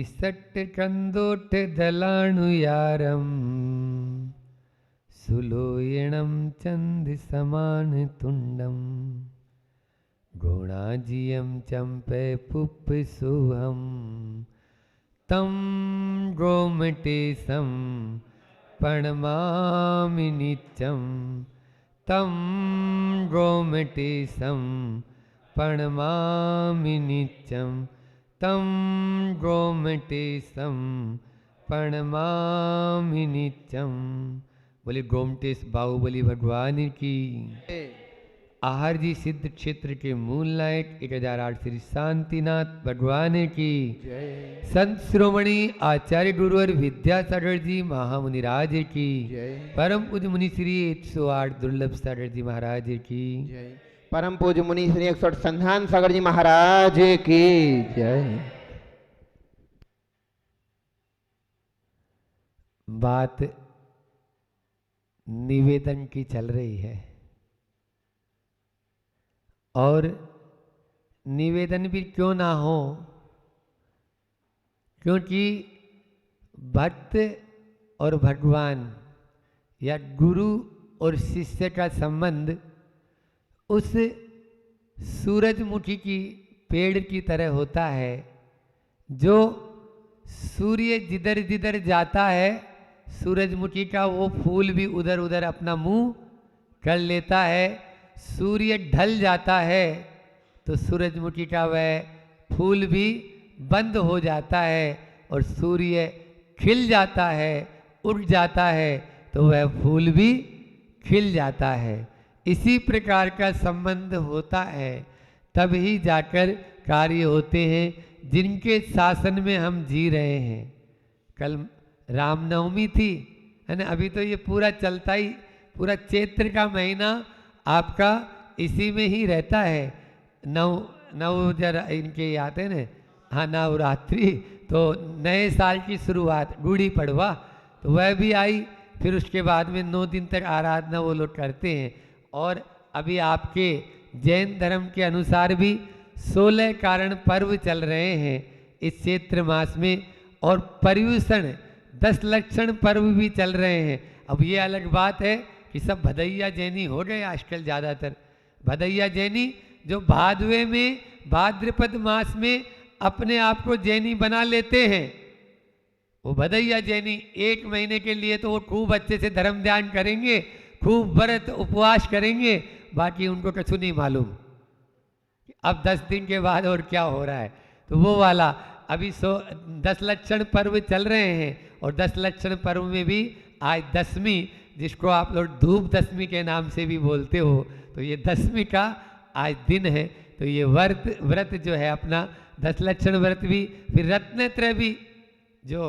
विसट कंदोट दलाणुयारम सुलोयणम चंद समान तुंडम गुणाजियम चंपे पुप सुहम तम गोमटेशम प्रणमामि नित्यम तम गोमटेशम प्रणमामि नित्यम तम गोमटेशम प्रणमामि नित्यम। बोले गोमटेश बाहुबली भगवान की। आहार जी सिद्ध क्षेत्र के मूल नायक 1008 श्री शांतिनाथ भगवान की। संत श्रोमणी आचार्य गुरुवर विद्यासागर जी महामुनि राज की। परम पूज्य मुनि श्री 108 दुर्लभ सागर जी महाराज की। परम पूज्य मुनि श्री 108 संधान सागर जी महाराज की जय। बात निवेदन की चल रही है और निवेदन भी क्यों ना हो, क्योंकि भक्त और भगवान या गुरु और शिष्य का संबंध उस सूरजमुखी की पेड़ की तरह होता है जो सूर्य जिधर जिधर जाता है सूरजमुखी का वो फूल भी उधर उधर अपना मुंह कर लेता है। सूर्य ढल जाता है तो सूरजमुखी का वह फूल भी बंद हो जाता है और सूर्य खिल जाता है, उग जाता है तो वह फूल भी खिल जाता है। इसी प्रकार का संबंध होता है, तभी जाकर कार्य होते हैं जिनके शासन में हम जी रहे हैं। कल रामनवमी थी है ना, अभी तो ये पूरा चलता ही, पूरा चैत्र का महीना आपका इसी में ही रहता है। नव जरा इनके आते ना, हाँ नवरात्रि, तो नए साल की शुरुआत गुड़ी पड़वा तो वह भी आई, फिर उसके बाद में 9 दिन तक आराधना वो लोग करते हैं। और अभी आपके जैन धर्म के अनुसार भी 16 कारण पर्व चल रहे हैं इस चैत्र मास में, और पर्युषण 10 लक्षण पर्व भी चल रहे हैं। अब ये अलग बात है कि सब भदैया जैनी हो गए आजकल ज़्यादातर। भदैया जैनी जो भादवे में भाद्रपद मास में अपने आप को जैनी बना लेते हैं, वो भदैया जैनी 1 महीने के लिए तो वो खूब अच्छे से धर्म ध्यान करेंगे, खूब व्रत उपवास करेंगे, बाकी उनको कुछ नहीं मालूम अब 10 दिन के बाद और क्या हो रहा है। तो वो वाला अभी 10 लक्षण पर्व चल रहे हैं, और 10 लक्षण पर्व में भी आज दशमी, जिसको आप लोग धूप दशमी के नाम से भी बोलते हो, तो ये दशमी का आज दिन है। तो ये व्रत जो है अपना 10 लक्षण व्रत भी, फिर रत्नत्रय भी जो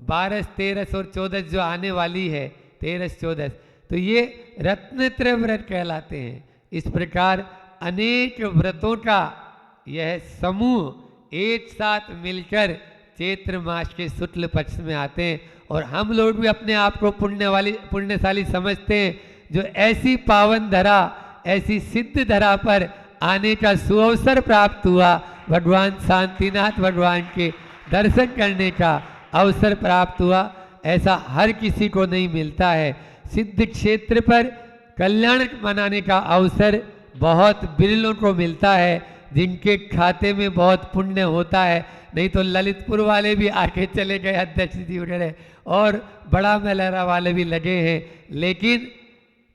12, 13 और 14 जो आने वाली है, 13, 14, तो ये रत्नत्रय व्रत कहलाते हैं। इस प्रकार अनेक व्रतों का यह समूह एक साथ मिलकर चैत्र मास के शुक्ल पक्ष में आते हैं, और हम लोग भी अपने आप को पुण्यशाली समझते हैं जो ऐसी पावन धरा, ऐसी सिद्ध धरा पर आने का सुअवसर प्राप्त हुआ। भगवान शांतिनाथ भगवान के दर्शन करने का अवसर प्राप्त हुआ, ऐसा हर किसी को नहीं मिलता है। सिद्ध क्षेत्र पर कल्याण मनाने का अवसर बहुत बिरलों को मिलता है, जिनके खाते में बहुत पुण्य होता है। नहीं तो ललितपुर वाले भी आके चले गए, अध्यक्ष जी वगैरह, और बड़ा मेलरा वाले भी लगे हैं, लेकिन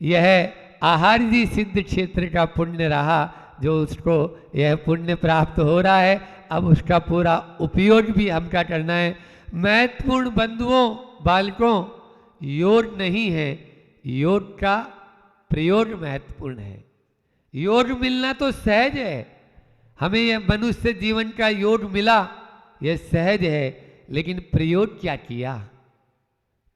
यह आहार जी सिद्ध क्षेत्र का पुण्य रहा जो उसको यह पुण्य प्राप्त हो रहा है। अब उसका पूरा उपयोग भी हमका करना है। महत्वपूर्ण बंधुओं बालकों, योग नहीं है, योग का प्रयोग महत्वपूर्ण है। योग मिलना तो सहज है, हमें यह मनुष्य जीवन का योग मिला, यह सहज है, लेकिन प्रयोग क्या किया,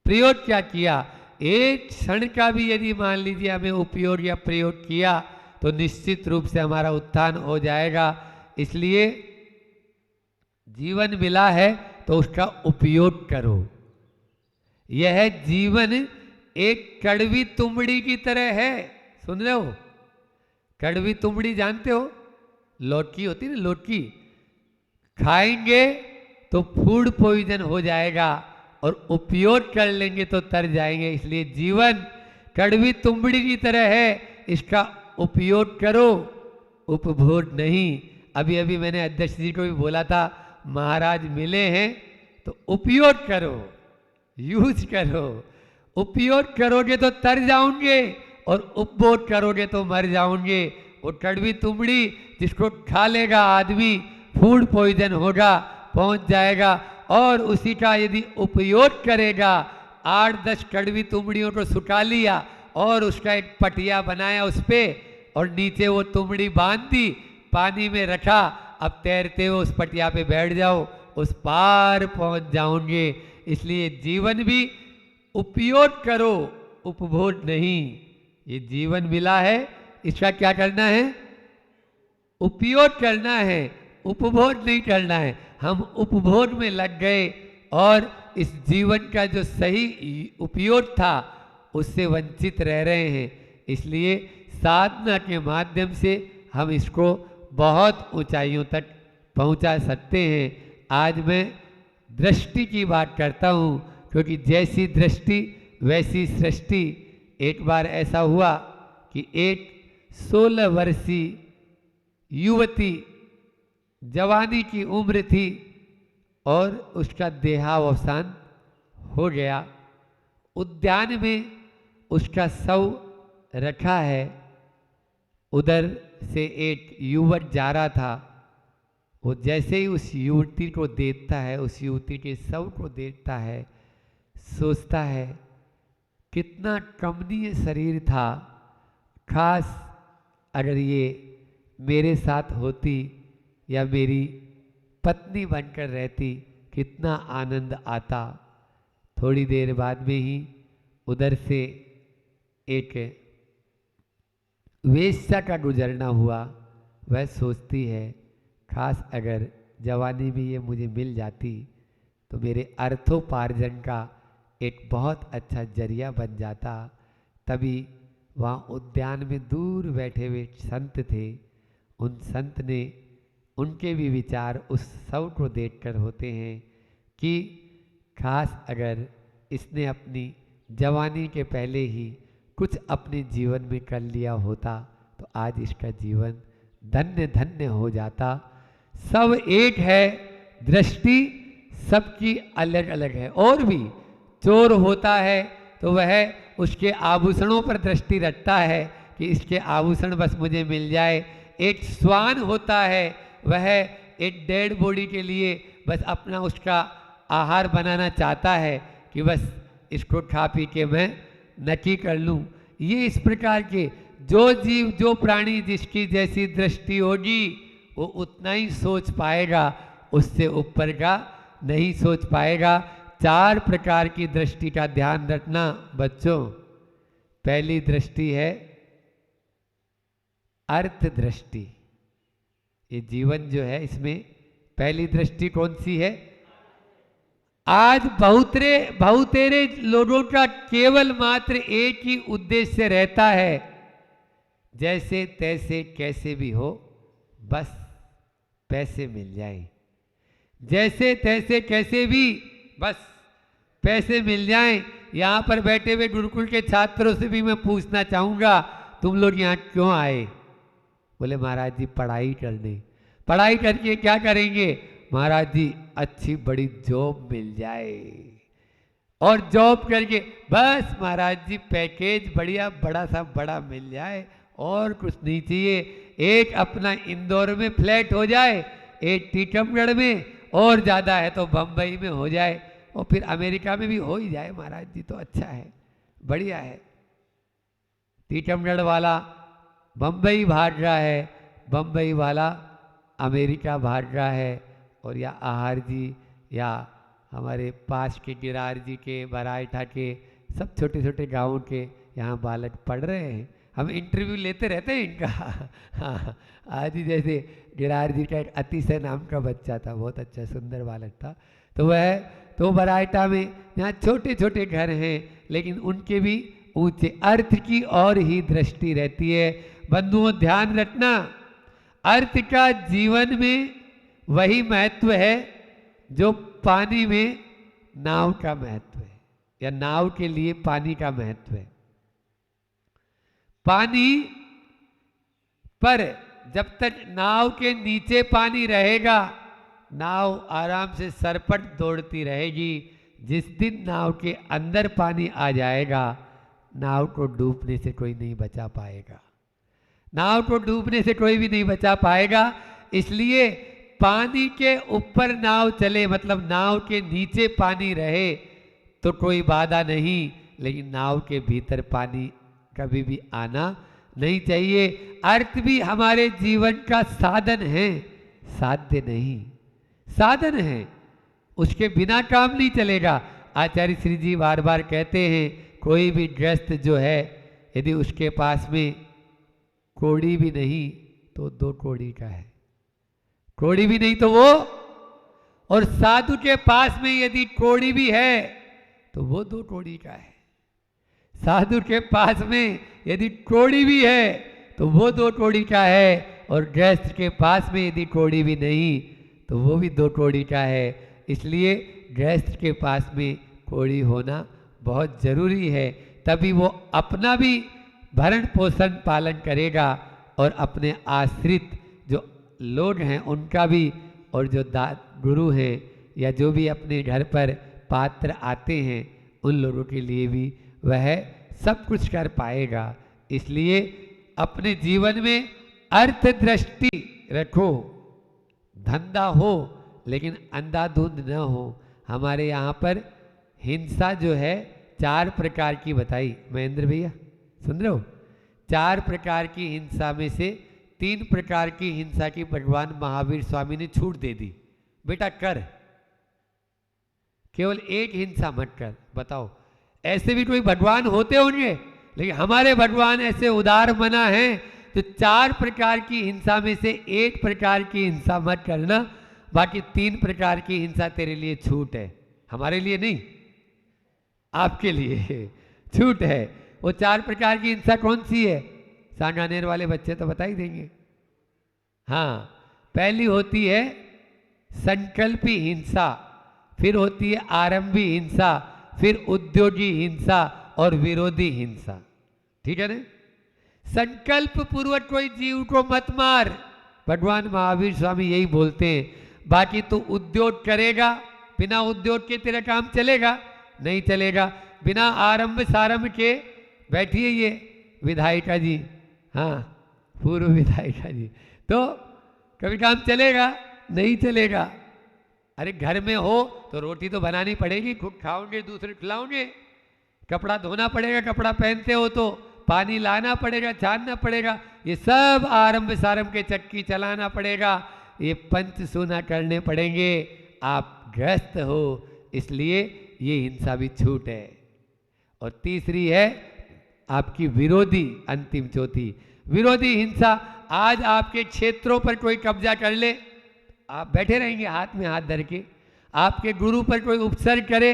प्रयोग क्या किया। एक क्षण का भी यदि मान लीजिए हमें उपयोग या प्रयोग किया तो निश्चित रूप से हमारा उत्थान हो जाएगा। इसलिए जीवन मिला है तो उसका उपयोग करो। यह जीवन एक कड़वी तुमड़ी की तरह है, सुन रहे हो? कड़वी तुमड़ी जानते हो? लौटकी होती है ना, लौटकी। खाएंगे तो फूड पॉइजन हो जाएगा और उपयोग कर लेंगे तो तर जाएंगे। इसलिए जीवन कड़वी तुंबड़ी की तरह है, इसका उपयोग करो, उपभोग नहीं। अभी अभी मैंने अध्यक्ष जी को भी बोला था, महाराज मिले हैं तो उपयोग करो, यूज करो। उपयोग करोगे तो तर जाओगे और उपभोग करोगे तो मर जाओगे। वो कड़वी तुंबड़ी जिसको खा लेगा आदमी फूड पॉइजन होगा, पहुंच जाएगा। और उसी का यदि उपयोग करेगा, 8-10 कड़वी तुंबड़ियों को सुखा लिया और उसका एक पटिया बनाया उस पर, और नीचे वो तुंबड़ी बांध दी, पानी में रखा, अब तैरते हुए उस पटिया पे बैठ जाओ, उस पार पहुंच जाओगे। इसलिए जीवन भी उपयोग करो, उपभोग नहीं। ये जीवन मिला है, इसका क्या करना है? उपयोग करना है, उपभोग नहीं करना है। हम उपभोग में लग गए और इस जीवन का जो सही उपयोग था उससे वंचित रह रहे हैं। इसलिए साधना के माध्यम से हम इसको बहुत ऊंचाइयों तक पहुंचा सकते हैं। आज मैं दृष्टि की बात करता हूं, क्योंकि जैसी दृष्टि वैसी सृष्टि। एक बार ऐसा हुआ कि एक 16 वर्षीय युवती, जवानी की उम्र थी, और उसका देहावसान हो गया। उद्यान में उसका शव रखा है। उधर से एक युवक जा रहा था। वो जैसे ही उस युवती को देखता है, उस युवती के शव को देखता है, सोचता है कितना कमनीय शरीर था, खास अगर ये मेरे साथ होती या मेरी पत्नी बनकर रहती, कितना आनंद आता। थोड़ी देर बाद में ही उधर से एक वेश्या का गुजरना हुआ। वह सोचती है, खास अगर जवानी में ये मुझे मिल जाती तो मेरे अर्थोपार्जन का एक बहुत अच्छा जरिया बन जाता। तभी वहाँ उद्यान में दूर बैठे हुए संत थे। उन संत ने, उनके भी विचार उस शव को देखकर होते हैं कि खास अगर इसने अपनी जवानी के पहले ही कुछ अपने जीवन में कर लिया होता तो आज इसका जीवन धन्य धन्य हो जाता। सब एक है, दृष्टि सबकी अलग अलग है। और भी चोर होता है तो वह उसके आभूषणों पर दृष्टि रखता है कि इसके आभूषण बस मुझे मिल जाए। एक श्वान होता है, वह एक डेड बॉडी के लिए बस अपना उसका आहार बनाना चाहता है कि बस इसको खा पी के मैं नकी कर लूँ। ये इस प्रकार के जो जीव, जो प्राणी जिसकी जैसी दृष्टि होगी वो उतना ही सोच पाएगा, उससे ऊपर का नहीं सोच पाएगा। 4 प्रकार की दृष्टि का ध्यान रखना बच्चों। पहली दृष्टि है अर्थ दृष्टि। ये जीवन जो है इसमें पहली दृष्टि कौन सी है? आज बहुतेरे लोगों का केवल मात्र एक ही उद्देश्य रहता है, जैसे तैसे कैसे भी हो बस पैसे मिल जाए। जैसे तैसे कैसे भी बस पैसे मिल जाएं। यहाँ पर बैठे हुए गुरुकुल के छात्रों से भी मैं पूछना चाहूँगा, तुम लोग यहाँ क्यों आए? बोले महाराज जी पढ़ाई करने। पढ़ाई करके क्या करेंगे? महाराज जी अच्छी बड़ी जॉब मिल जाए। और जॉब करके बस महाराज जी पैकेज बढ़िया बड़ा सा बड़ा मिल जाए, और कुछ नहीं चाहिए। एक अपना इंदौर में फ्लैट हो जाए, एक टीकमगढ़ में, और ज़्यादा है तो बम्बई में हो जाए, और फिर अमेरिका में भी हो ही जाए महाराज जी तो अच्छा है, बढ़िया है। टीकमगढ़ वाला बम्बई भाग रहा है, बम्बई वाला अमेरिका भाग रहा है, और या आहार जी या हमारे पास के गिरार जी के, बराइठा के, सब छोटे छोटे गाँव के यहाँ बालक पढ़ रहे हैं। हम इंटरव्यू लेते रहते हैं इनका। हाँ, आज ही जैसे गिरार जी का एक अतिशय नाम का बच्चा था, बहुत अच्छा सुंदर बालक था, तो वह तो बराइठा में यहाँ छोटे छोटे घर हैं, लेकिन उनके भी ऊंचे अर्थ की और ही दृष्टि रहती है। बंधुओं ध्यान रखना, अर्थ का जीवन में वही महत्व है जो पानी में नाव का महत्व है, या नाव के लिए पानी का महत्व है। पानी पर जब तक नाव के नीचे पानी रहेगा, नाव आराम से सरपट दौड़ती रहेगी। जिस दिन नाव के अंदर पानी आ जाएगा, नाव को डूबने से कोई नहीं बचा पाएगा। नाव को डूबने से कोई भी नहीं बचा पाएगा। इसलिए पानी के ऊपर नाव चले, मतलब नाव के नीचे पानी रहे तो कोई बाधा नहीं, लेकिन नाव के भीतर पानी कभी भी आना नहीं चाहिए। अर्थ भी हमारे जीवन का साधन है, साध्य नहीं, साधन है, उसके बिना काम नहीं चलेगा। आचार्य श्री जी बार बार कहते हैं, कोई भी गृहस्थ जो है, यदि उसके पास में कोड़ी भी नहीं तो 2 कोड़ी का है, कोड़ी भी नहीं तो वो, और साधु के पास में यदि कोड़ी भी है तो वो 2 कोड़ी का है। साधु के पास में यदि कोड़ी भी है तो वो 2 कोड़ी का है, और गृहस्थ के पास में यदि कोड़ी भी नहीं तो वो भी 2 कोड़ी का है। इसलिए गृहस्थ के पास में कोड़ी होना बहुत जरूरी है, तभी वो अपना भी भरण पोषण पालन करेगा और अपने आश्रित जो लोग हैं उनका भी, और जो गुरु हैं या जो भी अपने घर पर पात्र आते हैं उन लोगों के लिए भी वह सब कुछ कर पाएगा। इसलिए अपने जीवन में अर्थ दृष्टि रखो, धंधा हो लेकिन अंधाधुंध न हो। हमारे यहाँ पर हिंसा जो है 4 प्रकार की बताई, महेंद्र भैया सुन रहे हो? 4 प्रकार की हिंसा में से 3 प्रकार की हिंसा की भगवान महावीर स्वामी ने छूट दे दी। बेटा कर, केवल एक हिंसा मत कर। बताओ, ऐसे भी कोई भगवान होते होंगे, लेकिन हमारे भगवान ऐसे उदार मना है तो 4 प्रकार की हिंसा में से 1 प्रकार की हिंसा मत करना, बाकी 3 प्रकार की हिंसा तेरे लिए छूट है, हमारे लिए नहीं, आपके लिए छूट है। वो 4 प्रकार की हिंसा कौन सी है? सांगानेर वाले बच्चे तो बता ही देंगे। हाँ, पहली होती है संकल्पी हिंसा, फिर होती है आरंभी हिंसा, फिर उद्योगी हिंसा और विरोधी हिंसा। ठीक है ना? संकल्प पूर्वक कोई जीव को मत मार, भगवान महावीर स्वामी यही बोलते हैं। बाकी तू उद्योग करेगा, बिना उद्योग के तेरा काम चलेगा? नहीं चलेगा। बिना आरंभ सारंभ के, बैठिए ये विधायिका जी, हाँ पूर्व विधायिका जी, तो कभी काम चलेगा? नहीं चलेगा। अरे घर में हो तो रोटी तो बनानी पड़ेगी, खुद खाओगे दूसरे खिलाओगे, कपड़ा धोना पड़ेगा, कपड़ा पहनते हो तो पानी लाना पड़ेगा, छानना पड़ेगा, ये सब आरंभ सारंभ के चक्की चलाना पड़ेगा, ये पंच सूना करने पड़ेंगे। आप ग्रस्त हो, इसलिए ये हिंसा भी छूट है। और तीसरी है आपकी विरोधी, अंतिम चौथी विरोधी हिंसा। आज आपके क्षेत्रों पर कोई कब्जा कर ले, आप बैठे रहेंगे हाथ में हाथ धर के? आपके गुरु पर कोई उपसर्ग करे,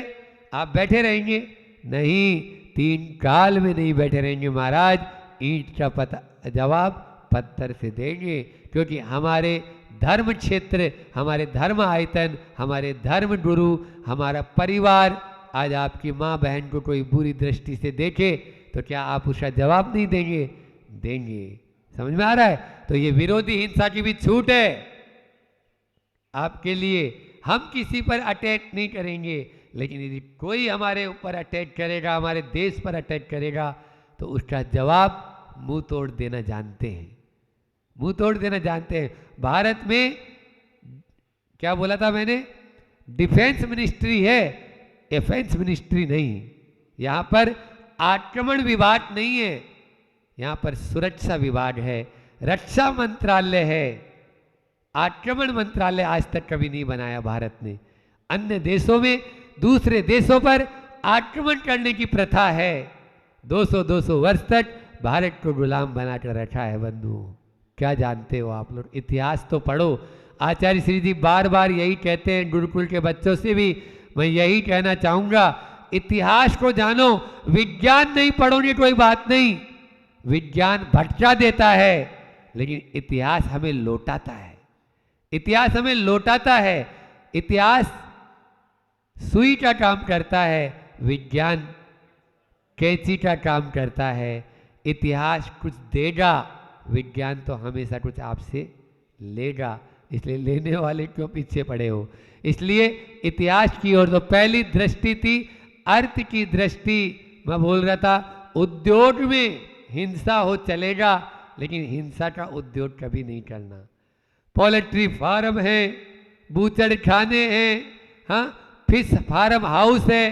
आप बैठे रहेंगे? नहीं, 3 काल में नहीं बैठे रहेंगे महाराज। ईंट का जवाब पत्थर से देंगे, क्योंकि हमारे धर्म क्षेत्र, हमारे धर्म आयतन, हमारे धर्म गुरु, हमारा परिवार आज आपकी माँ बहन को कोई बुरी दृष्टि से देखे तो क्या आप उसका जवाब नहीं देंगे? देंगे। समझ में आ रहा है? तो ये विरोधी हिंसा की भी छूट है आपके लिए। हम किसी पर अटैक नहीं करेंगे, लेकिन यदि कोई हमारे ऊपर अटैक करेगा, हमारे देश पर अटैक करेगा, तो उसका जवाब मुंह तोड़ देना जानते हैं, मुंह तोड़ देना जानते हैं। भारत में क्या बोला था मैंने? डिफेंस मिनिस्ट्री है, डिफेंस मिनिस्ट्री नहीं। यहाँ पर आक्रमण विभाग नहीं है, यहाँ पर सुरक्षा विभाग है, रक्षा मंत्रालय है। आक्रमण मंत्रालय आज तक कभी नहीं बनाया भारत ने। अन्य देशों में दूसरे देशों पर आक्रमण करने की प्रथा है। 200-200 वर्ष तक भारत को गुलाम बनाकर रखा है बंधुओं। क्या जानते हो आप लोग? इतिहास तो पढ़ो। आचार्य श्री जी बार बार यही कहते हैं गुरुकुल के बच्चों से भी, मैं यही कहना चाहूँगा, इतिहास को जानो। विज्ञान नहीं पढ़ोगे कोई बात नहीं, विज्ञान भटका देता है, लेकिन इतिहास हमें लौटाता है, इतिहास हमें लौटाता है। इतिहास सुई का काम करता है, विज्ञान कैंची का काम करता है। इतिहास कुछ देगा, विज्ञान तो हमेशा कुछ आपसे लेगा, इसलिए लेने वाले क्यों पीछे पड़े हो। इसलिए इतिहास की ओर तो पहली दृष्टि थी अर्थ की दृष्टि। मैं बोल रहा था उद्योग में हिंसा हो चलेगा, लेकिन हिंसा का उद्योग कभी नहीं करना। पोल्ट्री फार्म है, बूचड़ खाने हैं, हाँ, फिश फार्म हाउस है,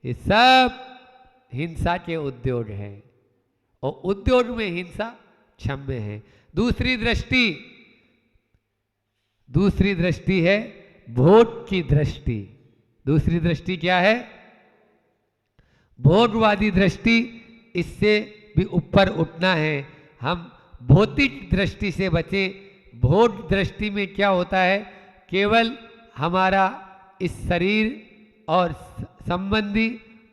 ये सब हिंसा के उद्योग हैं और उद्योग में हिंसा क्षम्य है। दूसरी दृष्टि है भोग की दृष्टि। दूसरी दृष्टि क्या है? भोगवादी दृष्टि। इससे भी ऊपर उठना है, हम भौतिक दृष्टि से बचें। भोग दृष्टि में क्या होता है? केवल हमारा इस शरीर और संबंधी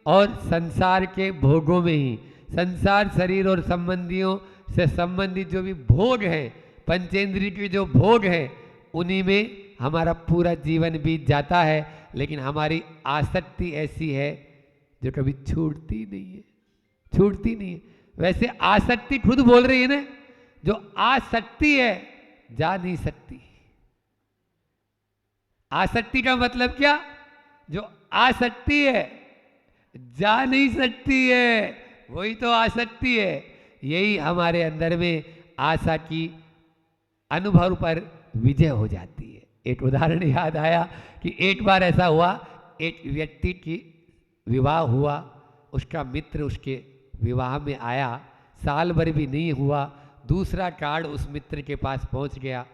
और संसार के भोगों में ही, संसार शरीर और संबंधियों से संबंधित जो भी भोग है, पंचेंद्रिय के जो भोग है, उन्हीं में हमारा पूरा जीवन बीत जाता है। लेकिन हमारी आसक्ति ऐसी है जो कभी छूटती नहीं है, छूटती नहीं है। वैसे आसक्ति खुद बोल रही है ना, जो आसक्ति है जा नहीं सकती। आसक्ति का मतलब क्या? जो आसक्ति है जा नहीं सकती है, वही तो आसक्ति है। यही हमारे अंदर में आशा की अनुभव पर विजय हो जाती है। एक उदाहरण याद आया कि एक बार ऐसा हुआ, एक व्यक्ति की विवाह हुआ, उसका मित्र उसके विवाह में आया, साल भर भी नहीं हुआ, दूसरा कार्ड उस मित्र के पास पहुंच गया।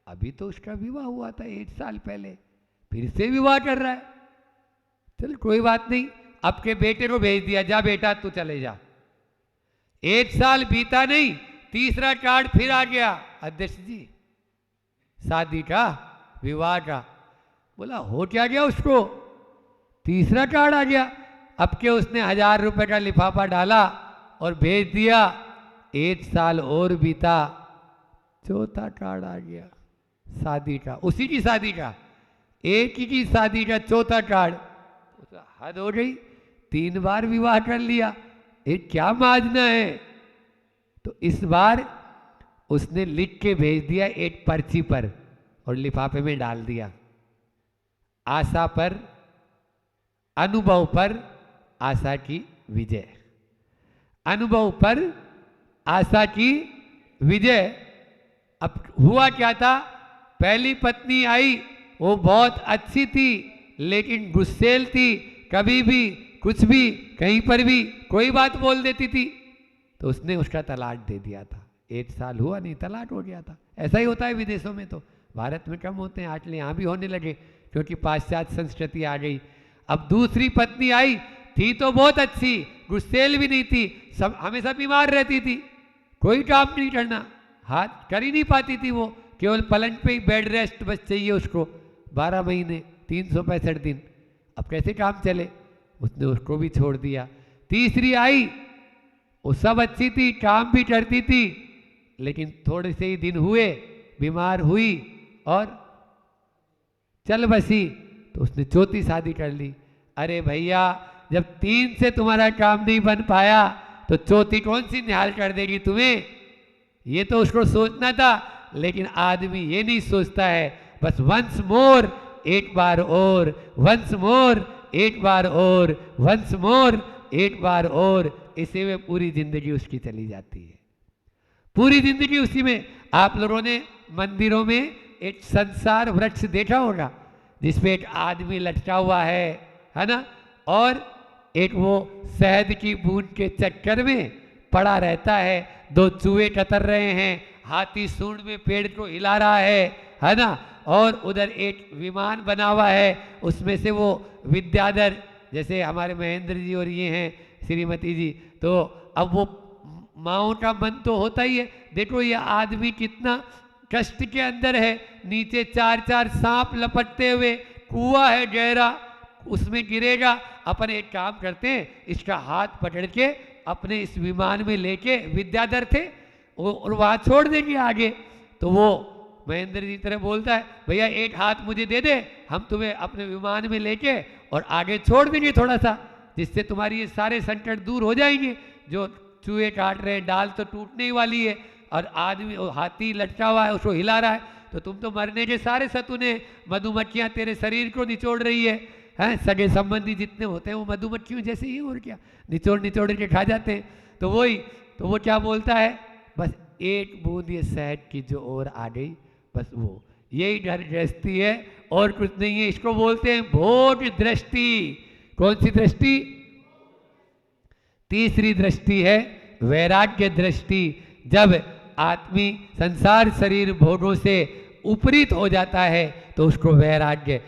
अभी तो उसका विवाह हुआ था 1 साल पहले, फिर से विवाह कर रहा है। चल कोई बात नहीं, अब के बेटे को भेज दिया, जा बेटा तू चले जा। 1 साल बीता नहीं, तीसरा कार्ड फिर आ गया, अध्यक्ष जी शादी का, विवाह का। बोला हो क्या गया उसको? तीसरा कार्ड आ गया। अब के उसने 1000 रुपए का लिफाफा डाला और भेज दिया। 1 साल और बीता, चौथा कार्ड आ गया शादी का, उसी की शादी का, एक ही की शादी का चौथा कार्ड। हद हो गई, 3 बार विवाह कर लिया, ये क्या माजना है? तो इस बार उसने लिख के भेज दिया एक पर्ची पर और लिफाफे में डाल दिया। आशा पर, अनुभव पर आशा की विजय, अनुभव पर आशा की विजय। अब हुआ क्या था? पहली पत्नी आई, वो बहुत अच्छी थी लेकिन गुस्सेल थी, कभी भी कुछ भी कहीं पर भी कोई बात बोल देती थी, तो उसने उसका तलाक दे दिया था। 1 साल हुआ नहीं, तलाक हो गया था। ऐसा ही होता है विदेशों में, तो भारत में कम होते हैं, आजकल यहाँ भी होने लगे क्योंकि पाश्चात्य संस्कृति आ गई। अब दूसरी पत्नी आई, थी तो बहुत अच्छी, गुस्सेल भी नहीं थी, सब हमेशा बीमार रहती थी, कोई काम नहीं करना, हाथ कर ही नहीं पाती थी, वो केवल पलंग पे ही बेड रेस्ट बस चाहिए उसको, 12 महीने 365 दिन। अब कैसे काम चले? उसने उसको भी छोड़ दिया। तीसरी आई, वो सब अच्छी थी, काम भी करती थी, लेकिन थोड़े से ही दिन हुए बीमार हुई और चल बसी, तो उसने चौथी शादी कर ली। अरे भैया, जब 3 से तुम्हारा काम नहीं बन पाया तो चौथी कौन सी निहाल कर देगी तुम्हें? ये तो उसको सोचना था, लेकिन आदमी ये नहीं सोचता है, बस वंस मोर, एक बार और, वंस मोर, एक बार और, वंस मोर, एक बार और, इसी में पूरी जिंदगी उसकी चली जाती है, पूरी जिंदगी उसी में। आप लोगों ने मंदिरों में एक संसार वृक्ष देखा होगा जिसपे एक आदमी लटका हुआ है ना, और एक वो शहद की बूंद के चक्कर में पड़ा रहता है, 2 चूहे कतर रहे हैं, हाथी सूंड में पेड़ को हिला रहा है ना, और उधर एक विमान बना हुआ है, उसमें से वो विद्याधर, जैसे हमारे महेंद्र जी और ये हैं श्रीमती जी, तो अब वो माओ का मन तो होता ही है। देखो ये आदमी कितना कष्ट के अंदर है, नीचे 4-4 सांप लपटते हुए, कुआं है गहरा, उसमें गिरेगा। अपन एक काम करते हैं, इसका हाथ पकड़ के अपने इस विमान में लेके, विद्याधर थे और वहाँ छोड़ देंगे आगे। तो वो महेंद्र जी तरह बोलता है, भैया एक हाथ मुझे दे दे, हम तुम्हें अपने विमान में लेके और आगे छोड़ देंगे थोड़ा सा, जिससे तुम्हारी ये सारे संकट दूर हो जाएंगे। जो चूहे काट रहे हैं, डाल तो टूटने ही वाली है, और आदमी हाथी लटका हुआ है उसको हिला रहा है, तो तुम तो मरने के सारे सतुने, मधुमक्खियां तेरे शरीर को निचोड़ रही है, हैं सगे संबंधी जितने होते हैं वो मधुमक्खियों जैसे ही, और क्या निचोड़ निचोड़ के खा जाते हैं। तो वही, तो वो क्या बोलता है, बस एक बूंद ये शहद की जो और आ गई, बस वो यही दृष्टि है और कुछ नहीं है। इसको बोलते हैं भोग दृष्टि। कौन सी दृष्टि? तीसरी दृष्टि है वैराग्य दृष्टि। जब आदमी संसार शरीर भोगों से उपरीत हो जाता है तो उसको वैराग्य,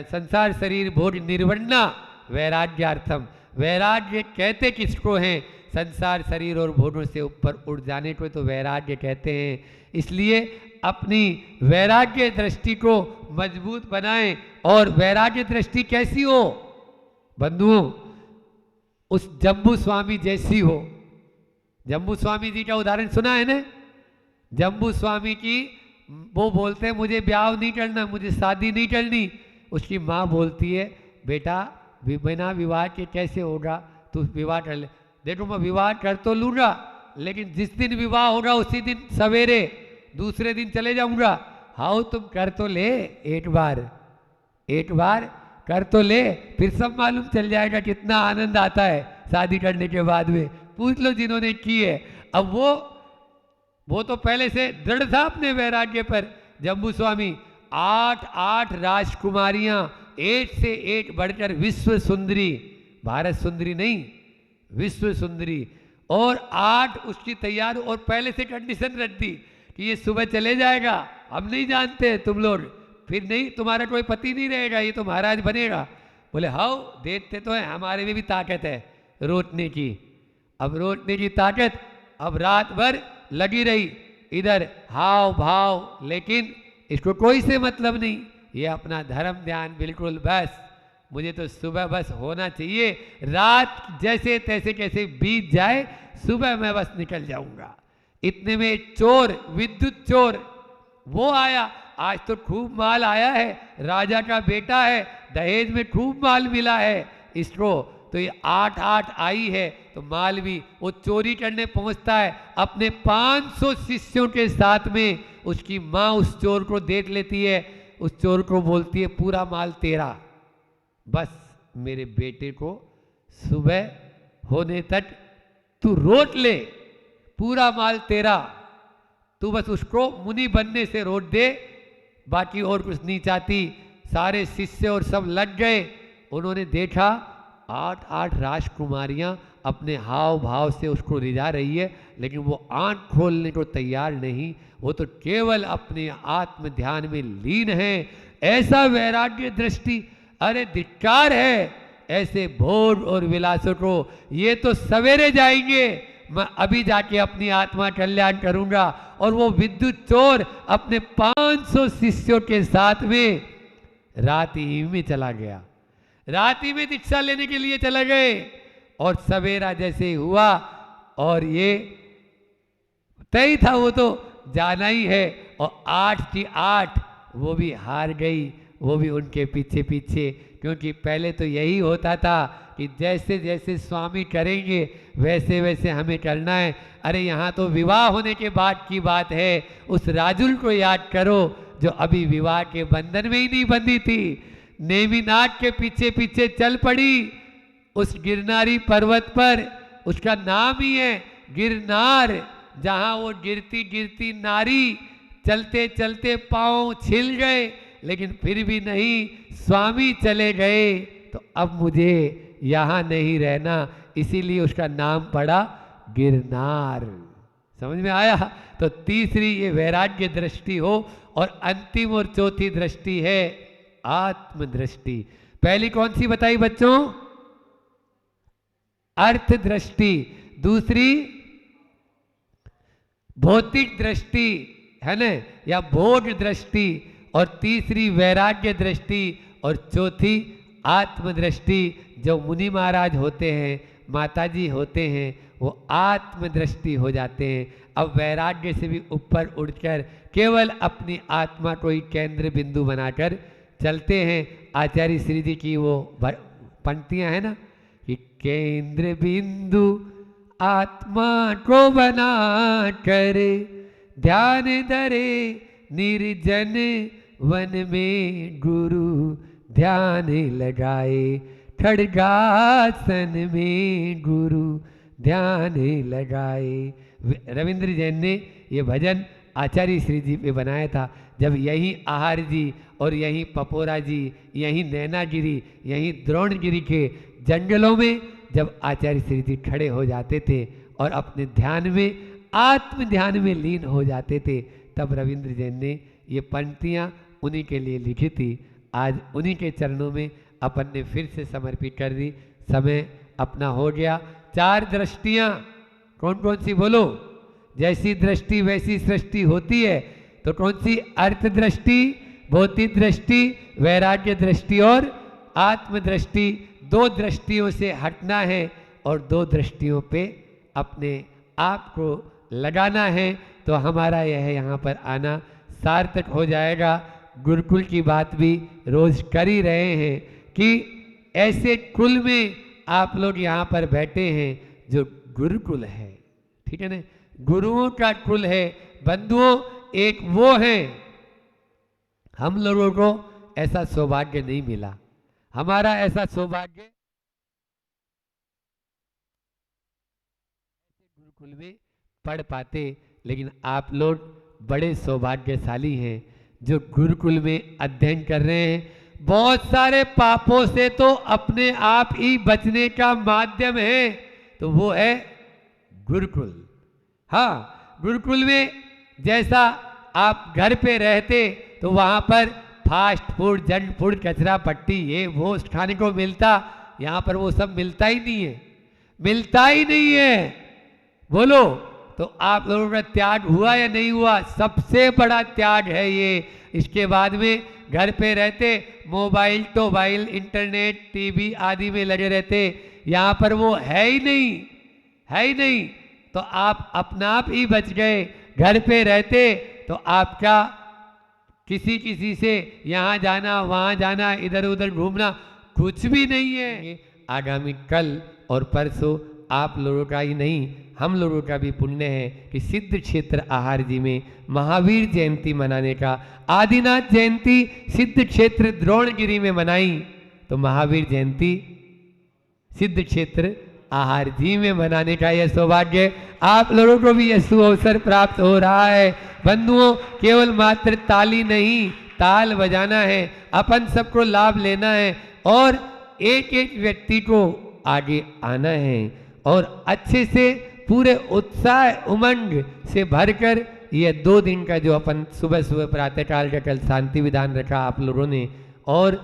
संसार शरीर भोग निर्वण्णा वैराग्यार्थम। वैराग्य कहते किसको हैं? संसार शरीर और भोगों से ऊपर उठ जाने को तो वैराग्य कहते हैं। इसलिए अपनी वैराग्य दृष्टि को मजबूत बनाएं। और वैराग्य दृष्टि कैसी हो बंधुओं? उस जम्बू स्वामी जैसी हो। जम्बू स्वामी जी का उदाहरण सुना है ना? जम्बू स्वामी की वो बोलते हैं मुझे ब्याह नहीं करना, मुझे शादी नहीं करनी। उसकी माँ बोलती है बेटा बिना विवाह के कैसे होगा, तू विवाह कर ले। देखो मैं विवाह कर तो लूँगा, लेकिन जिस दिन विवाह होगा उसी दिन सवेरे, दूसरे दिन चले जाऊँगा। हाँ तुम कर तो ले, एक बार कर तो ले, फिर सब मालूम चल जाएगा कितना आनंद आता है शादी करने के बाद में। पूछ लो जिन्होंने की है। अब वो तो पहले से दृढ़ था अपने वैराग्य पर। जम्बू स्वामी 8 राजकुमारियां, एक से एक बढ़कर विश्व सुंदरी, भारत सुंदरी नहीं विश्व सुंदरी, और 8 उसकी तैयार, और पहले से कंडीशन रख दी कि ये सुबह चले जाएगा, हम नहीं जानते तुम लोग, फिर नहीं तुम्हारा कोई पति नहीं रहेगा, ये तो महाराज बनेगा। बोले हाँ देखते तो है, हमारे में भी ताकत है रोटने की। अब रोटने की ताकत अब रात भर लगी रही, इधर हाव भाव, लेकिन इसको कोई से मतलब नहीं, ये अपना धर्म ध्यान बिल्कुल, बस मुझे तो सुबह बस होना चाहिए, रात जैसे तैसे कैसे बीत जाए, सुबह मैं बस निकल जाऊंगा। इतने में चोर, विद्युत चोर वो आया। आज तो खूब माल आया है, राजा का बेटा है, दहेज में खूब माल मिला है इसको, तो ये 8 आई है, तो माल भी वो चोरी करने पहुंचता है अपने 500 शिष्यों के साथ में। उसकी माँ उस चोर को देख लेती है, उस चोर को बोलती है पूरा माल तेरा, बस मेरे बेटे को सुबह होने तक तू रोट ले, पूरा माल तेरा, तू बस उसको मुनि बनने से रोट दे, बाकी और कुछ नहीं चाहती। सारे शिष्य और सब लग गए। उन्होंने देखा 8 राजकुमारियां अपने हाव भाव से उसको रिझा रही है, लेकिन वो आंख खोलने को तैयार नहीं, वो तो केवल अपने आत्म ध्यान में लीन है। ऐसा वैराग्य दृष्टि, अरे धिक्कार है ऐसे भोग और विलासों को। ये तो सवेरे जाएंगे, मैं अभी जाके अपनी आत्मा कल्याण करूंगा। और वो विद्युत चोर अपने 500 शिष्यों के साथ में रात ही में चला गया, रात ही में दीक्षा लेने के लिए चले गए। और सवेरा जैसे हुआ, और ये तय था वो तो जाना ही है, और 8 की 8 वो भी हार गई, वो भी उनके पीछे पीछे। क्योंकि पहले तो यही होता था कि जैसे जैसे स्वामी करेंगे वैसे वैसे हमें करना है। अरे यहाँ तो विवाह होने के बाद की बात है, उस राजुल को याद करो जो अभी विवाह के बंधन में ही नहीं बंधी थी, नेमिनाथ के पीछे पीछे चल पड़ी उस गिरनारी पर्वत पर। उसका नाम ही है गिरनार, जहाँ वो गिरती गिरती नारी चलते चलते पांव छिल गए, लेकिन फिर भी नहीं, स्वामी चले गए तो अब मुझे यहाँ नहीं रहना, इसीलिए उसका नाम पड़ा गिरनार। समझ में आया? तो तीसरी ये वैराग्य दृष्टि हो, और अंतिम और चौथी दृष्टि है आत्म दृष्टि। पहली कौन सी बताई बच्चों? अर्थ दृष्टि। दूसरी भौतिक दृष्टि है ना, या भोग दृष्टि। और तीसरी वैराग्य दृष्टि, और चौथी आत्म दृष्टि। जो मुनि महाराज होते हैं, माताजी होते हैं, वो आत्मदृष्टि हो जाते हैं। अब वैराग्य से भी ऊपर उठकर केवल अपनी आत्मा को ही केंद्र बिंदु बनाकर चलते हैं। आचार्य श्री जी की वो पंक्तियां हैं ना कि केंद्र बिंदु आत्मा को बना कर ध्यान धरे निर्जन वन में गुरु ध्यान लगाए, खड्गासन में गुरु ध्यान लगाए। रविंद्र जैन ने ये भजन आचार्य श्री जी पे बनाया था। जब यहीं आहार जी और यहीं पपोरा जी, यहीं नैनागिरी, यहीं द्रोणगिरी के जंगलों में जब आचार्य श्री जी खड़े हो जाते थे और अपने ध्यान में, आत्म ध्यान में लीन हो जाते थे, तब रविंद्र जैन ने ये पंक्तियाँ उन्हीं के लिए लिखी थी। आज उन्हीं के चरणों में अपन ने फिर से समर्पित कर दी। समय अपना हो गया। 4 दृष्टियाँ कौन कौन सी बोलो? जैसी दृष्टि वैसी सृष्टि होती है। तो कौन सी? अर्थ दृष्टि, भौतिक दृष्टि, वैराग्य दृष्टि और आत्मदृष्टि। 2 दृष्टियों से हटना है और 2 दृष्टियों पे अपने आप को लगाना है। तो हमारा यह यहाँ पर आना सार्थक हो जाएगा। गुरुकुल की बात भी रोज कर ही रहे हैं कि ऐसे कुल में आप लोग यहाँ पर बैठे हैं जो गुरुकुल है, ठीक है ना, गुरुओं का कुल है। बंधुओं, एक वो है, हम लोगों को ऐसा सौभाग्य नहीं मिला। हमारा ऐसा सौभाग्य गुरुकुल में पढ़ पाते, लेकिन आप लोग बड़े सौभाग्यशाली हैं जो गुरुकुल में अध्ययन कर रहे हैं। बहुत सारे पापों से तो अपने आप ही बचने का माध्यम है, तो वो है गुरुकुल। हाँ, गुरुकुल में जैसा आप घर पे रहते तो वहाँ पर फास्ट फूड, जंक फूड, कचरा पट्टी, ये वो खाने को मिलता। यहाँ पर वो सब मिलता ही नहीं है, मिलता ही नहीं है। बोलो, तो आप लोगों का त्याग हुआ या नहीं हुआ? सबसे बड़ा त्याग है ये। इसके बाद में घर पे रहते, मोबाइल, टोबाइल, इंटरनेट, टीवी आदि में लगे रहते, यहाँ पर वो है ही नहीं, है ही नहीं। तो आप अपना आप ही बच गए। घर पे रहते तो आपका किसी किसी से यहाँ जाना, वहाँ जाना, इधर उधर घूमना कुछ भी नहीं है। आगामी कल और परसों आप लोगों का ही नहीं, हम लोगों का भी पुण्य है कि सिद्ध क्षेत्र आहार जी में महावीर जयंती मनाने का। आदिनाथ जयंती सिद्ध क्षेत्र द्रोणगिरी में मनाई, तो महावीर जयंती सिद्ध क्षेत्र आहार जी में मनाने का यह सौभाग्य आप लोगों को भी यह सुअवसर प्राप्त हो रहा है। बंधुओं, केवल मात्र ताली नहीं, ताल बजाना है, अपन सबको लाभ लेना है और एक एक व्यक्ति को आगे आना है और अच्छे से पूरे उत्साह उमंग से भरकर यह 2 दिन का जो अपन सुबह सुबह प्रातःकाल का कल शांति विधान रखा आप लोगों ने, और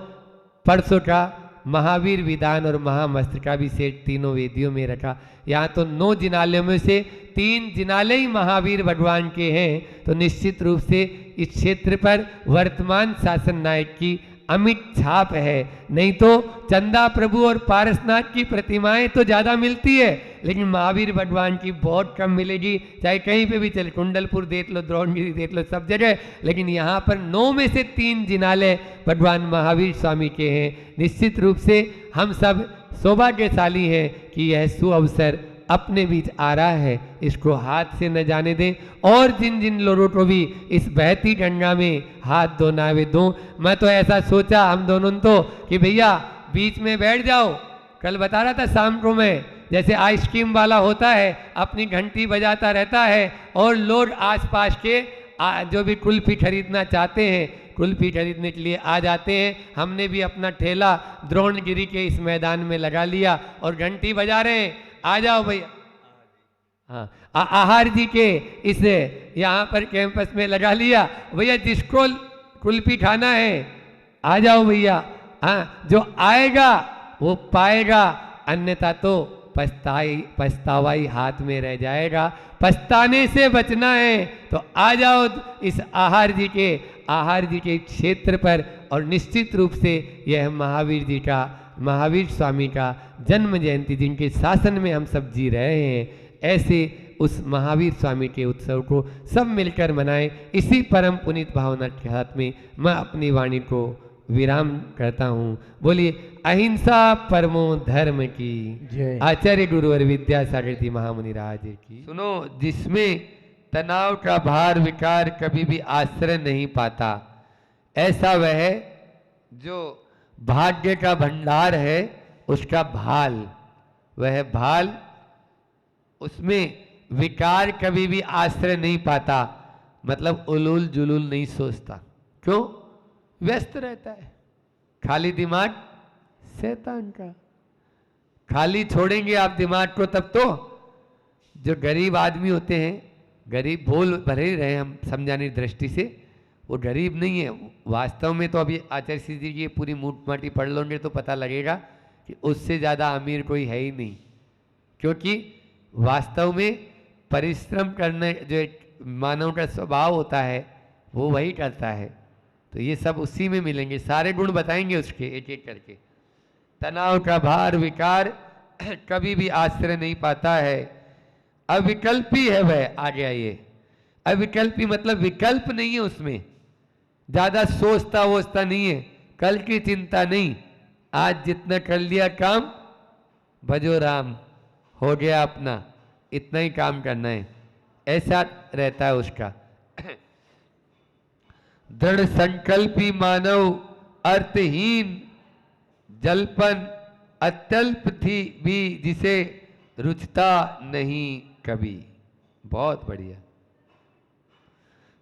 परसों का महावीर विधान और महामस्तकाभिषेक तीनों वेदियों में रखा। यहाँ तो 9 जिनालयों में से 3 जिनालय ही महावीर भगवान के हैं। तो निश्चित रूप से इस क्षेत्र पर वर्तमान शासन नायक की अमिट छाप है। नहीं तो चंदा प्रभु और पारसनाथ की प्रतिमाएं तो ज़्यादा मिलती है, लेकिन महावीर भगवान की बहुत कम मिलेगी। चाहे कहीं पे भी चले, कुंडलपुर देख लो, द्रोणगिरी देख लो, सब जगह। लेकिन यहाँ पर 9 में से 3 जिनालय भगवान महावीर स्वामी के हैं। निश्चित रूप से हम सब सौभाग्यशाली हैं कि यह सुअवसर अपने बीच आ रहा है, इसको हाथ से न जाने दें। और जिन जिन लोगों को भी इस बहती गंगा में हाथ धोना वे दो। मैं तो ऐसा सोचा हम दोनों तो कि भैया बीच में बैठ जाओ। कल बता रहा था शाम को मैं, जैसे आइसक्रीम वाला होता है अपनी घंटी बजाता रहता है और लोग आसपास के जो भी कुल्फी खरीदना चाहते हैं कुल्फी खरीदने के लिए आ जाते हैं। हमने भी अपना ठेला द्रोणगिरी के इस मैदान में लगा लिया और घंटी बजा रहे हैं, आ जाओ भैया। हाँ, आहार जी के इस यहाँ पर कैंपस में लगा लिया, भैया जिसको कुल्फी खाना है आ जाओ भैया। हाँ, जो आएगा वो पाएगा, अन्यथा तो पछतावाई हाथ में रह जाएगा। पछताने से बचना है तो आ जाओ इस आहार जी के क्षेत्र पर। और निश्चित रूप से यह महावीर जी का, महावीर स्वामी का जन्म जयंती जिनके शासन में हम सब जी रहे हैं, ऐसे उस महावीर स्वामी के उत्सव को सब मिलकर मनाएं। इसी परम पुनीत भावना के साथ में मैं अपनी वाणी को विराम करता हूँ। बोलिए अहिंसा परमो धर्म की जय। आचार्य गुरु और विद्यासागर जी महामुनि राज की। सुनो, जिसमें तनाव का भार विकार कभी भी आश्रय नहीं पाता, ऐसा वह जो भाग्य का भंडार है उसका भाल, वह भाल उसमें विकार कभी भी आश्रय नहीं पाता, मतलब उलूल जुलूल नहीं सोचता। क्यों? व्यस्त रहता है। खाली दिमाग शैतान का। खाली छोड़ेंगे आप दिमाग को तब तो जो गरीब आदमी होते हैं, गरीब बोल भरे ही रहे हम समझाने की दृष्टि से, वो गरीब नहीं है वास्तव में। तो अभी आचार्य सिंह जी की पूरी मूठ माटी पढ़ लोगे तो पता लगेगा कि उससे ज़्यादा अमीर कोई है ही नहीं, क्योंकि वास्तव में परिश्रम करने जो एक मानव का स्वभाव होता है वो वही करता है। तो ये सब उसी में मिलेंगे, सारे गुण बताएंगे उसके एक एक करके। तनाव का भार विकार कभी भी आश्रय नहीं पाता है, अविकल्पी है वह। आ गया ये अविकल्पी, मतलब विकल्प नहीं है उसमें, ज्यादा सोचता वोचता नहीं है, कल की चिंता नहीं, आज जितना कर लिया काम भजो राम, हो गया अपना, इतना ही काम करना है, ऐसा रहता है उसका। दृढ़ संकल्पी मानव अर्थहीन जल्पन अत्यल्प थी भी जिसे रुचता नहीं कभी। बहुत बढ़िया।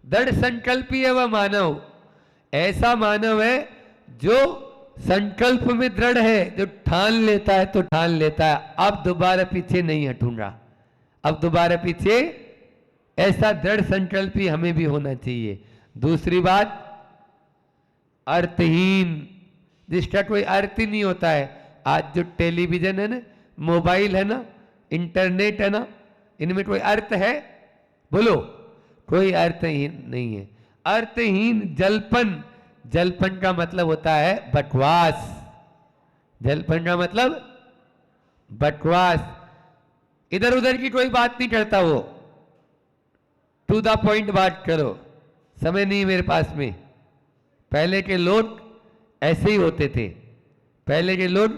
दृढ़ संकल्पी है वह मानव, ऐसा मानव है जो संकल्प में दृढ़ है, जो ठान लेता है तो ठान लेता है, अब दोबारा पीछे नहीं हटूंगा, अब दोबारा पीछे। ऐसा दृढ़ संकल्पी हमें भी होना चाहिए। दूसरी बात, अर्थहीन, जिसका कोई अर्थ ही नहीं होता है। आज जो टेलीविजन है ना, मोबाइल है ना, इंटरनेट है ना, इनमें कोई अर्थ है? बोलो, कोई अर्थहीन नहीं है। अर्थहीन जल्पन, जल्पन का मतलब होता है बकवास, जल्पन का मतलब बकवास, इधर उधर की कोई बात नहीं करता वो, टू द पॉइंट बात करो, समय नहीं मेरे पास में। पहले के लोग ऐसे ही होते थे। पहले के लोग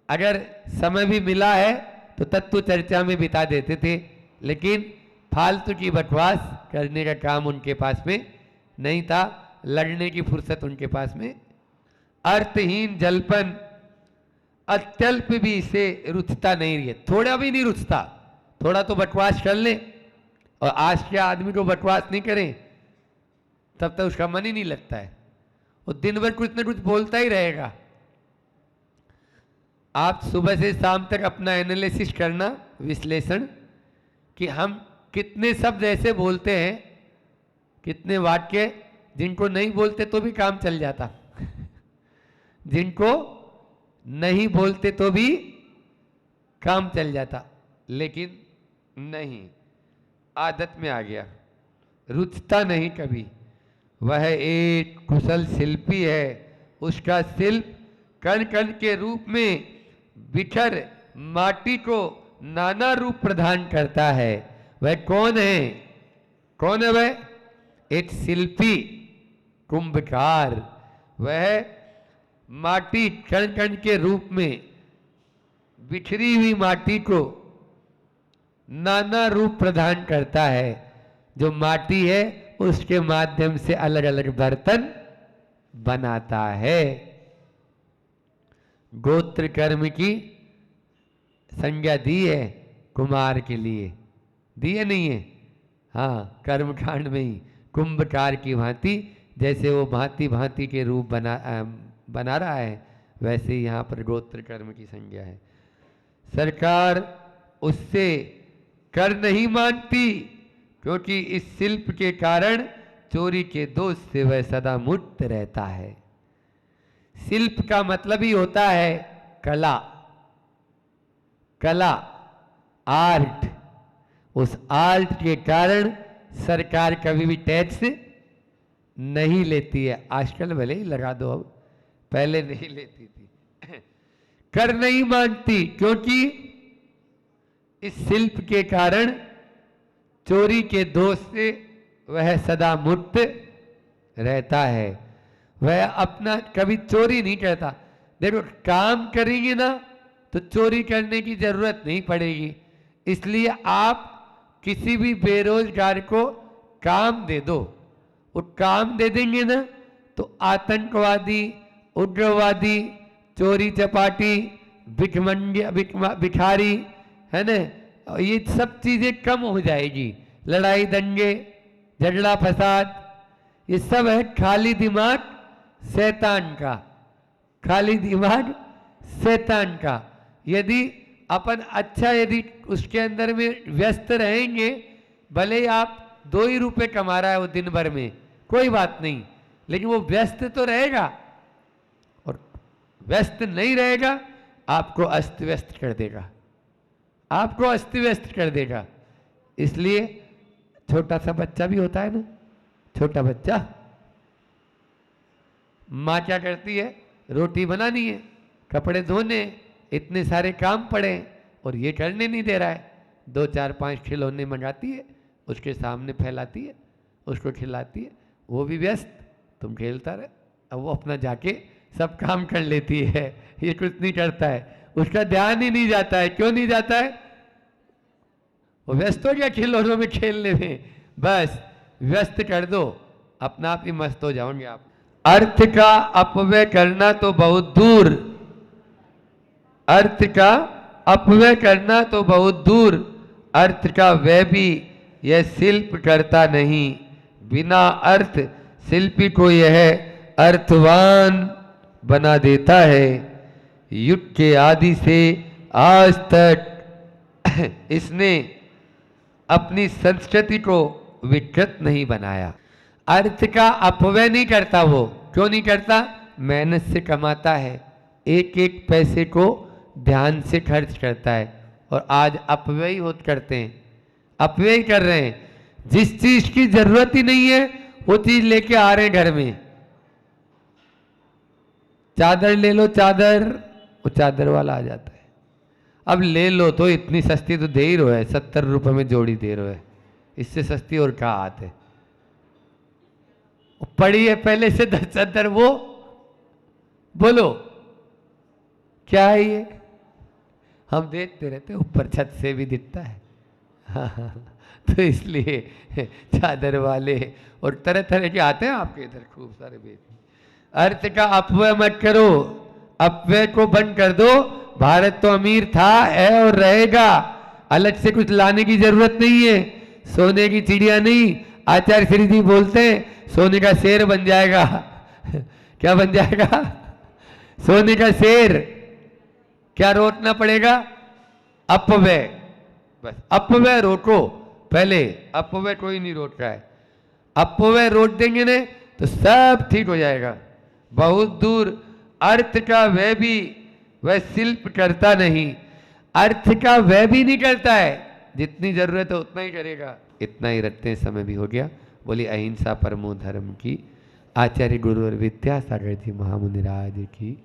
अगर समय भी मिला है तो तत्व चर्चा में बिता देते थे, लेकिन फालतू की बकवास करने का काम उनके पास में नहीं था, लड़ने की फुर्सत उनके पास में। अर्थहीन जल्पन अत्यल्प भी इसे रुचता नहीं है, थोड़ा भी नहीं रुचता। थोड़ा तो बकवास कर ले, और आज के आदमी को बकवास नहीं करें तब तक उसका मन ही नहीं लगता है, वो दिन भर कुछ ना कुछ बोलता ही रहेगा। आप सुबह से शाम तक अपना एनालिसिस करना, विश्लेषण, कि हम कितने शब्द ऐसे बोलते हैं, कितने वाक्य जिनको नहीं बोलते तो भी काम चल जाता जिनको नहीं बोलते तो भी काम चल जाता, लेकिन नहीं, आदत में आ गया, रुचता नहीं कभी। वह एक कुशल शिल्पी है, उसका शिल्प कण कण के रूप में बिखर माटी को नाना रूप प्रदान करता है। वह कौन है? कौन है वह? एक शिल्पी, कुंभकार। वह माटी कण कण के रूप में बिखरी हुई माटी को नाना रूप प्रदान करता है। जो माटी है उसके माध्यम से अलग अलग बर्तन बनाता है। गोत्र कर्म की संज्ञा दी है कुमार के लिए, दी है नहीं है? हाँ, कर्मकांड में ही कुंभकार की भांति, जैसे वो भांति भांति के रूप बना रहा है, वैसे ही यहाँ पर गोत्र कर्म की संज्ञा है। सरकार उससे कर नहीं मानती, क्योंकि इस शिल्प के कारण चोरी के दोष से वह सदा मुक्त रहता है। शिल्प का मतलब ही होता है कला, कला, आर्ट। उस आर्ट के कारण सरकार कभी भी टैक्स नहीं लेती है। आजकल भले ही लगा दो, अब पहले नहीं लेती थी। कर नहीं मानती, क्योंकि इस शिल्प के कारण चोरी के दोष से वह सदा मुक्त रहता है। वह अपना कभी चोरी नहीं करता। देखो, काम करेंगे ना तो चोरी करने की जरूरत नहीं पड़ेगी। इसलिए आप किसी भी बेरोजगार को काम दे दो, वो काम दे देंगे ना तो आतंकवादी, उग्रवादी, चोरी चपाटी, भिखारी, है ना, ये सब चीजें कम हो जाएगी। लड़ाई दंगे, झगड़ा फसाद, ये सब है खाली दिमाग शैतान का, खाली दिमाग शैतान का। यदि अपन अच्छा, यदि उसके अंदर में व्यस्त रहेंगे, भले ही आप 2 ही रुपए कमा रहा है वो दिन भर में, कोई बात नहीं, लेकिन वो व्यस्त तो रहेगा, और व्यस्त नहीं रहेगा आपको अस्त व्यस्त कर देगा, आपको अस्त व्यस्त कर देगा। इसलिए छोटा सा बच्चा भी होता है ना, छोटा बच्चा, माँ क्या करती है, रोटी बनानी है, कपड़े धोने, इतने सारे काम पड़े और ये करने नहीं दे रहा है। 2 4 5 खिलौने मंगाती है, उसके सामने फैलाती है, उसको खिलाती है, वो भी व्यस्त, तुम खेलता रहे। अब वो अपना जाके सब काम कर लेती है, ये कुछ नहीं करता है, उसका ध्यान ही नहीं जाता है। क्यों नहीं जाता है? वो व्यस्त हो गया खिलौनों में खेलने में। बस व्यस्त कर दो, अपना आप ही मस्त हो जाओगे आप। अर्थ का अपव्यय करना तो बहुत दूर, अर्थ का अपव्यय करना तो बहुत दूर, अर्थ का व्यय भी यह शिल्प करता नहीं। बिना अर्थ शिल्पी को यह अर्थवान बना देता है। युग के आदि से आज तक इसने अपनी संस्कृति को विकृत नहीं बनाया। अर्थ का अपव्यय नहीं करता वो। क्यों नहीं करता? मेहनत से कमाता है, एक एक पैसे को ध्यान से खर्च करता है। और आज अपव्यय होत करते हैं, अपव्यय कर रहे हैं। जिस चीज की जरूरत ही नहीं है वो चीज लेके आ रहे हैं घर में। चादर ले लो, चादर, वो चादर वाला आ जाता है। अब ले लो तो इतनी सस्ती तो दे ही रहो है, 70 रुपए में जोड़ी दे रहो है, इससे सस्ती और क्या आते। पड़ी है पहले से 10 चादर, वो बोलो क्या है ये? हम देखते रहते, ऊपर छत से भी दिखता है। हाँ, तो इसलिए चादर वाले और तरह तरह के आते हैं आपके इधर खूब सारे बेच। अर्थ का अपव्यय मत करो, अपव्यय को बंद कर दो। भारत तो अमीर था, है और रहेगा। अलग से कुछ लाने की जरूरत नहीं है। सोने की चिड़िया नहीं, आचार्य श्री जी बोलते हैं सोने का शेर बन जाएगा। क्या बन जाएगा? सोने का शेर। क्या रोकना पड़ेगा? अपव्यय। बस अपव्यय रोको पहले, अपव्यय कोई नहीं रोक रहा है। अपव्यय रोक देंगे ने तो सब ठीक हो जाएगा। बहुत दूर। अर्थ का व्यय भी वह शिल्प करता नहीं, अर्थ का व्यय भी नहीं करता है। जितनी जरूरत है उतना ही करेगा। इतना ही रखते हैं, समय भी हो गया। बोली अहिंसा परमो धर्म की। आचार्य गुरु और विद्यासागर जी महामुनि राज की।